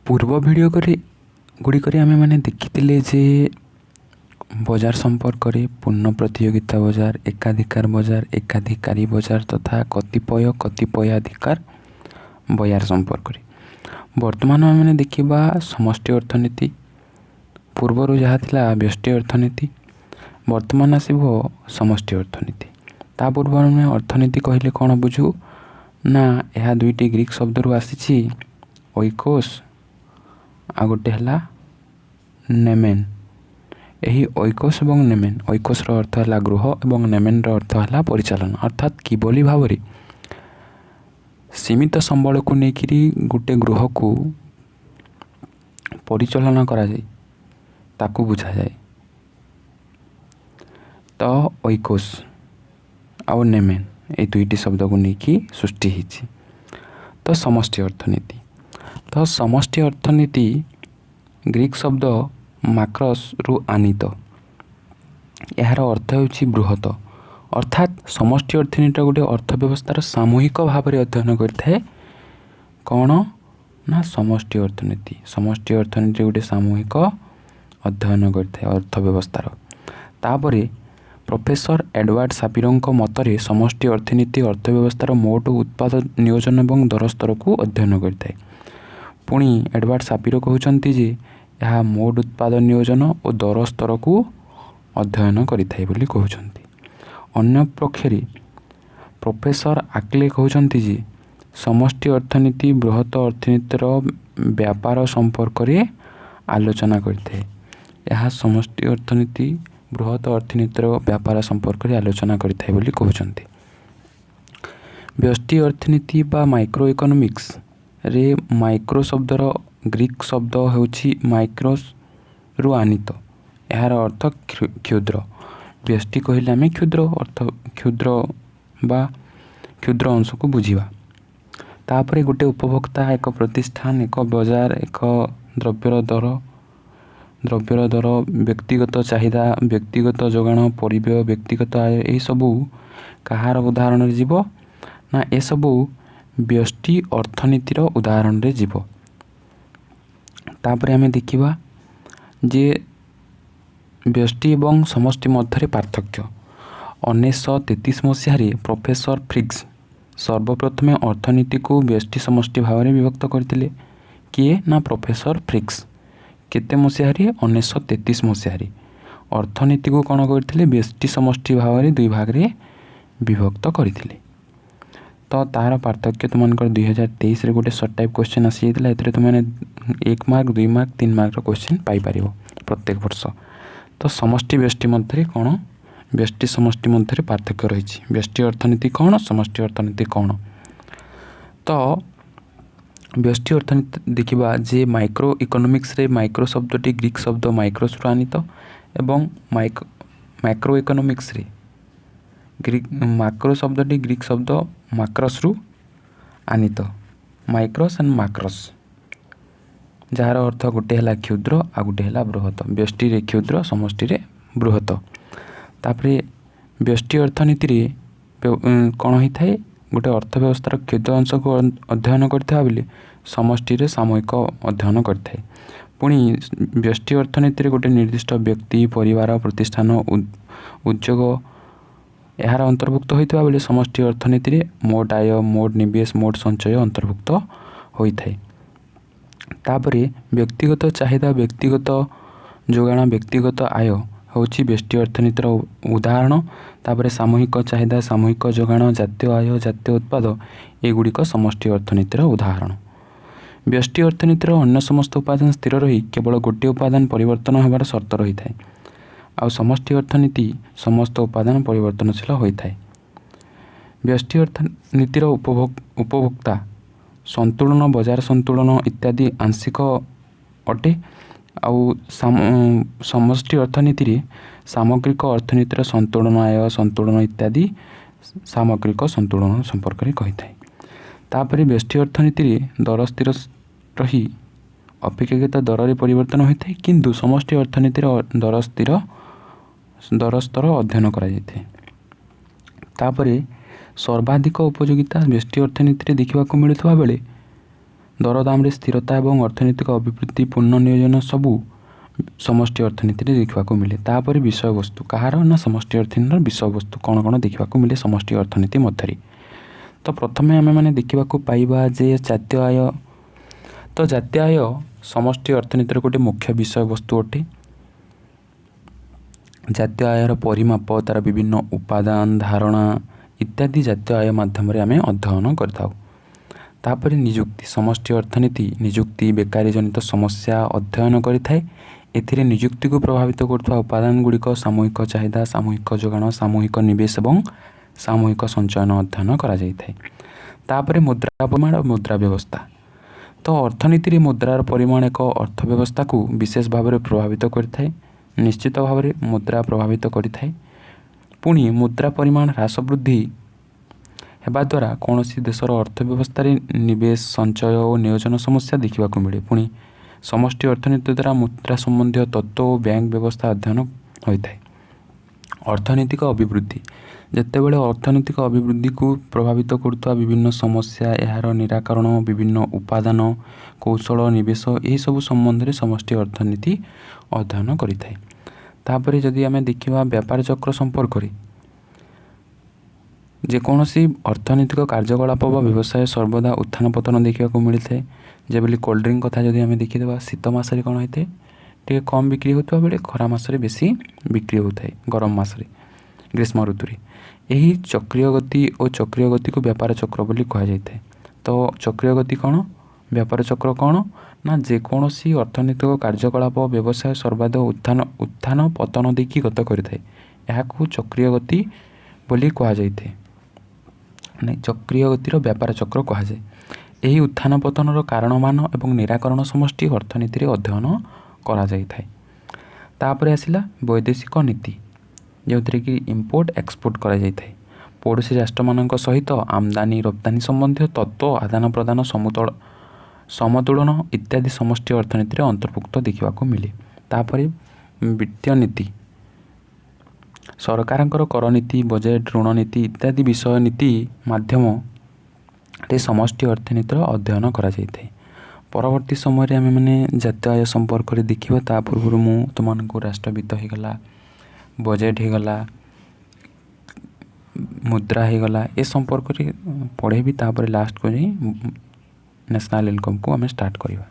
पूर्व वीडियो गुड़िक आम मैंने देखी जे बजार संपर्क में पूर्ण प्रतियोगिता बजार, एकाधिकार बजार, एकाधिकारी बजार तथा कतिपय कतिपयाधिकार बजार संपर्क में वर्तमान आम मैंने देखा समष्टि अर्थनीति। पूर्वर जहाँ थिला व्यष्टि अर्थनीति, वर्तमान आसब समष्टि अर्थनीति। ता पूर्व में अर्थनीति कहले कौन बुझू ना, यह दुईटी ग्रीक शब्द रु आसी ओइकोस आ गोटे है नेमेन। यही ओइकोस एवं नेमेन, ओइकोस रो अर्थ है गृह एवं नेमेन रो अर्थ है परिचालन। अर्थात किभली भाव सीमित संबल को लेकिन गोटे गृह को परिचालन करा जाए ताकू बुझा जाए। तो ओइकोस आउ नेमेन ये दुईटी शब्द को लेकिन सृष्टि होती। तो समष्टि अर्थनीति, तो समष्टि अर्थनीति ग्रीक शब्द माक्रस रु आनीत। यार अर्थ होची बृहत। अर्थात समष्टि अर्थनीति गोटे अर्थव्यवस्थार सामूहिक भाव में अध्ययन करते कौन ना समष्टि अर्थनीति। समष्टि अर्थनीति गोटे सामूहिक अध्ययन करते अर्थव्यवस्थार। तापरे प्रोफेसर एडवर्ड सापिरों मतरे समष्टि अर्थनीति अर्थव्यवस्थार मोट उत्पादन नियोजन और दर स्तर को अध्ययन करते। पुणी एडवर्ड सापिरो कहते जे यह मोट उत्पादन नियोजन और दर स्तर को अध्ययन करिथाय बोली कहते। अन्य पक्षरे प्रोफेसर आक्ले कहते जे समष्टि अर्थनीति बृहत अर्थनीतिर व्यापार संपर्क में आलोचना करते। यह समष्टि अर्थनीति बृहत अर्थनीतिर व्यापार संपर्क में आलोचना करते बोली कहते। व्यष्टि अर्थनीति बा माइक्रो इकोनॉमिक्स रे माइक्रो शब्दर ग्रीक शब्द होची माइक्रोस रु आनीत। यार अर्थ क्षुद्र। व्यष्टि कहले आम क्षुद्र अर्थ क्षुद्र बा क्षुद्र अंश को बुझा। तापरे गोटे उपभोक्ता, एक प्रतिष्ठान, एक बजार, एक द्रव्यर दर, व्यक्तिगत चाहिदा, व्यक्तिगत जोगाण, परिव्यय, व्यक्तिगत आय, यही सबू कहार उदाहरण जीव ना ए सबू व्यष्टि अर्थनीतिर उदाहरण रे जीव। तापरे आमे देखिबा जे व्यष्टि एवं समष्टि मध्य पार्थक्य। 1933 मसीह प्रोफेसर फ्रिग्स सर्वप्रथमे अर्थनीति को व्यष्टि समष्टि भाव में विभक्त करते। किए ना प्रोफेसर फ्रिग्स। केते मसीह 1933 मसीह अर्थनीति को कौन करते व्यष्टि समष्टि भाव में दुई भाग में विभक्त करते। तो तार पार्थक्य तुमको 2023 गोटे सर्ट टाइप क्वेश्चन आसी जाता है। तुमने 1 mark 2 mark 3 mark question Piper प्रत्येक वर्ष। तो समष्टि व्यष्टि मध्य कौन, व्यष्टि समष्टि मध्य पार्थक्य रही। व्यष्टि अर्थनीति कौन, समष्टि अर्थनीति कौन। तो व्यष्टि अर्थनीति देखा जे माइक्रो इकोनॉमिक्स रे माइक्रो शब्दटी ग्रीक शब्द माइक्रोस रु आनीत एवं माइक्रो इकोनॉमिक्स रे ग्रीक माक्रो शब्दटी ग्रीक शब्द माक्रस रु आनीत। माइक्रोस एंड माक्रस जार अर्थ गोटे है क्षुद्र आ गोटे है बृहत। व्यष्टि रे क्षुद्र, समष्टि रे बृहत। तापरे व्यष्टि अर्थनीति रे कौन होता है गोटे अर्थव्यवस्थार क्षुद्र अंश को अध्ययन करता बेले समष्टि रे सामूहिक अध्ययन करता है। पुणी व्यष्टि अर्थनीति रे गोटे निर्दिष्ट व्यक्ति, परिवार, प्रतिष्ठान, उद्योग यार अंतर्भुक्त होता बेले समष्टि अर्थनीति रे मोट आय, मोट निवेश, मोट संचय अंतर्भुक्त होता है। तापरे व्यक्तिगत चाहिदा, व्यक्तिगत जोगाण, व्यक्तिगत आय होची व्यष्टि अर्थनीतिर उदाहरण। तापरे सामूहिक चाहिदा, सामूहिक जोगाण, जातीय आय, जातीय उत्पाद एगुड़िक समष्टि अर्थनीतिर उदाहरण। व्यष्टि अर्थनीतिर अन्य समस्त उपादान स्थिर रही केवल गोटे उपादान परिवर्तन होबार शर्त रही है। आ समष्टि अर्थनीति समस्त उपादान परिवर्तनशील होता है। व्यष्टि अर्थनीतिर उपभोक्ता संतुलन, बजार संतुलन इत्यादि आंशिक अटे। आउ समष्टि अर्थनीति रे सामग्रिक अर्थनीतिर संतुलन, आय संतुलन इत्यादि सामग्रिक संतुलन संपर्क में कही थाए। तापरे व्यष्टि अर्थनीति रे दर स्थिर रही अपेक्षाकृत दर रे परिवर्तन होता है, किंतु समष्टि अर्थनीति दर स्तर अध्ययन करा जायते। तापरे सर्वाधिक उपयोगिता व्यष्टि अर्थनीति रे देखा मिलुवा बेले ଦରଦାମରେ ସ୍ଥିରତା ଏବଂ ଅର୍ଥନୈତିକ ଅଭିବୃଦ୍ଧି ପୁନଃନିୟୋଜନ ସବୁ ସମଷ୍ଟି ଅର୍ଥନୀତିରେ ଦେଖିବାକୁ ମିଳେ। ତାପରେ ବିଷୟବସ୍ତୁ କାହାର ନା ସମଷ୍ଟି ଅର୍ଥନୀତିର ବିଷୟବସ୍ତୁ କ'ଣ କ'ଣ ଦେଖିବାକୁ ମିଳେ ସମଷ୍ଟି ଅର୍ଥନୀତି ମଧ୍ୟରେ। ତ ପ୍ରଥମେ ଆମେମାନେ ଦେଖିବାକୁ ପାଇବା ଯେ ଜାତୀୟ ଆୟ। ତ ଜାତୀୟ ଆୟ ସମଷ୍ଟି ଅର୍ଥନୀତିର ଗୋଟେ ମୁଖ୍ୟ ବିଷୟବସ୍ତୁ ଅଟେ। ଜାତୀୟ ଆୟର ପରିମାପ, ତା'ର ବିଭିନ୍ନ ଉପାଦାନ, ଧାରଣା ଇତ୍ୟାଦି ଜାତୀୟ ଆୟ ମାଧ୍ୟମରେ ଆମେ ଅଧ୍ୟୟନ କରିଥାଉ। ତାପରେ ନିଯୁକ୍ତି, ସମଷ୍ଟି ଅର୍ଥନୀତି ନିଯୁକ୍ତି, ବେକାରୀ ଜନିତ ସମସ୍ୟା ଅଧ୍ୟୟନ କରିଥାଏ। ଏଥିରେ ନିଯୁକ୍ତିକୁ ପ୍ରଭାବିତ କରୁଥିବା ଉପାଦାନ ଗୁଡ଼ିକ ସାମୂହିକ ଚାହିଦା, ସାମୂହିକ ଯୋଗାଣ, ସାମୂହିକ ନିବେଶ ଏବଂ ସାମୂହିକ ସଞ୍ଚୟନ ଅଧ୍ୟୟନ କରାଯାଇଥାଏ। ତାପରେ ମୁଦ୍ରା ପରିମାଣ ଓ ମୁଦ୍ରା ବ୍ୟବସ୍ଥା। ତ ଅର୍ଥନୀତିରେ ମୁଦ୍ରାର ପରିମାଣ ଏକ ଅର୍ଥ ବ୍ୟବସ୍ଥାକୁ ବିଶେଷ ଭାବରେ ପ୍ରଭାବିତ କରିଥାଏ। ନିଶ୍ଚିତ ଭାବରେ ମୁଦ୍ରା ପ୍ରଭାବିତ କରିଥାଏ। ପୁଣି ମୁଦ୍ରା ପରିମାଣ ହ୍ରାସ ବୃଦ୍ଧି ହେବା ଦ୍ୱାରା କୌଣସି ଦେଶର ଅର୍ଥ ବ୍ୟବସ୍ଥାରେ ନିବେଶ, ସଞ୍ଚୟ ଓ ନିୟୋଜନ ସମସ୍ୟା ଦେଖିବାକୁ ମିଳେ। ପୁଣି ସମଷ୍ଟି ଅର୍ଥନୀତି ଦ୍ୱାରା ମୁଦ୍ରା ସମ୍ବନ୍ଧୀୟ ତତ୍ତ୍ୱ ଓ ବ୍ୟାଙ୍କ ବ୍ୟବସ୍ଥା ଅଧ୍ୟୟନ ହୋଇଥାଏ। ଅର୍ଥନୈତିକ ଅଭିବୃଦ୍ଧି, ଯେତେବେଳେ ଅର୍ଥନୈତିକ ଅଭିବୃଦ୍ଧିକୁ ପ୍ରଭାବିତ କରୁଥିବା ବିଭିନ୍ନ ସମସ୍ୟା, ଏହାର ନିରାକରଣ, ବିଭିନ୍ନ ଉପାଦାନ, କୌଶଳ, ନିବେଶ ଏହିସବୁ ସମ୍ବନ୍ଧରେ ସମଷ୍ଟି ଅର୍ଥନୀତି ଅଧ୍ୟୟନ କରିଥାଏ। ତାପରେ ଯଦି ଆମେ ଦେଖିବା ବ୍ୟାପାର ଚକ୍ର ସମ୍ପର୍କରେ, ଯେକୌଣସି ଅର୍ଥନୈତିକ କାର୍ଯ୍ୟକଳାପ ବା ବ୍ୟବସାୟ ସର୍ବଦା ଉତ୍ଥାନ ପତନ ଦେଖିବାକୁ ମିଳିଥାଏ। ଯେଭଳି କୋଲ୍ଡ ଡ୍ରିଙ୍କ କଥା ଯଦି ଆମେ ଦେଖିଦେବା, ଶୀତ ମାସରେ କ'ଣ ହୋଇଥାଏ, ଟିକେ କମ୍ ବିକ୍ରି ହେଉଥିବା ବେଳେ ଖରା ମାସରେ ବେଶୀ ବିକ୍ରି ହେଉଥାଏ, ଗରମ ମାସରେ, ଗ୍ରୀଷ୍ମ ଋତୁରେ। ଏହି ଚକ୍ରୀୟ ଗତି ଓ ଚକ୍ରୀୟ ଗତିକୁ ବ୍ୟାପାର ଚକ୍ର ବୋଲି କୁହାଯାଇଥାଏ। ତ ଚକ୍ରୀୟ ଗତି କ'ଣ, ବ୍ୟାପାର ଚକ୍ର କ'ଣ ନା ଯେକୌଣସି ଅର୍ଥନୈତିକ କାର୍ଯ୍ୟକଳାପ ବ୍ୟବସାୟ ସର୍ବାଦ ଉତ୍ଥାନ ପତନ ଦେଇକି ଗତ କରିଥାଏ, ଏହାକୁ ଚକ୍ରୀୟ ଗତି ବୋଲି କୁହାଯାଇଥାଏ। ଚକ୍ରୀୟ ଗତିର ବ୍ୟାପାର ଚକ୍ର କୁହାଯାଏ। ଏହି ଉତ୍ଥାନ ପତନର କାରଣମାନ ଏବଂ ନିରାକରଣ ସମଷ୍ଟି ଅର୍ଥନୀତିରେ ଅଧ୍ୟୟନ କରାଯାଇଥାଏ। ତାପରେ ଆସିଲା ବୈଦେଶିକ ନୀତି, ଯେଉଁଥିରେ କି ଇମ୍ପୋର୍ଟ ଏକ୍ସପୋର୍ଟ କରାଯାଇଥାଏ। ପଡ଼ୋଶୀ ରାଷ୍ଟ୍ରମାନଙ୍କ ସହିତ ଆମଦାନୀ ରପ୍ତାନି ସମ୍ବନ୍ଧୀୟ ତତ୍ତ୍ୱ, ଆଦାନ ପ୍ରଦାନ, ସମତୁଳନ ଇତ୍ୟାଦି ସମଷ୍ଟି ଅର୍ଥନୀତିରେ ଅନ୍ତର୍ଭୁକ୍ତ ଦେଖିବାକୁ ମିଳେ। ତାପରେ ବିତ୍ତୀୟ ନୀତି, ସରକାରଙ୍କର କର ନୀତି, ବଜେଟ୍, ଋଣ ନୀତି ଇତ୍ୟାଦି ବିଷୟ ନୀତି ମାଧ୍ୟମରେ ସମଷ୍ଟି ଅର୍ଥନୀତିର ଅଧ୍ୟୟନ କରାଯାଇଥାଏ। ପରବର୍ତ୍ତୀ ସମୟରେ ଆମେମାନେ ଜାତୀୟ ଆୟ ସମ୍ପର୍କରେ ଦେଖିବା। ତା ପୂର୍ବରୁ ମୁଁ ତୁମମାନଙ୍କୁ ରାଷ୍ଟ୍ରବିତ୍ତ ହେଇଗଲା, ବଜେଟ୍ ହେଇଗଲା, ମୁଦ୍ରା ହେଇଗଲା, ଏ ସମ୍ପର୍କରେ ପଢ଼େଇବି। ତାପରେ ଲାଷ୍ଟକୁ ଯାଇ ନ୍ୟାସନାଲ୍ ଇନକମ୍କୁ ଆମେ ଷ୍ଟାର୍ଟ କରିବା।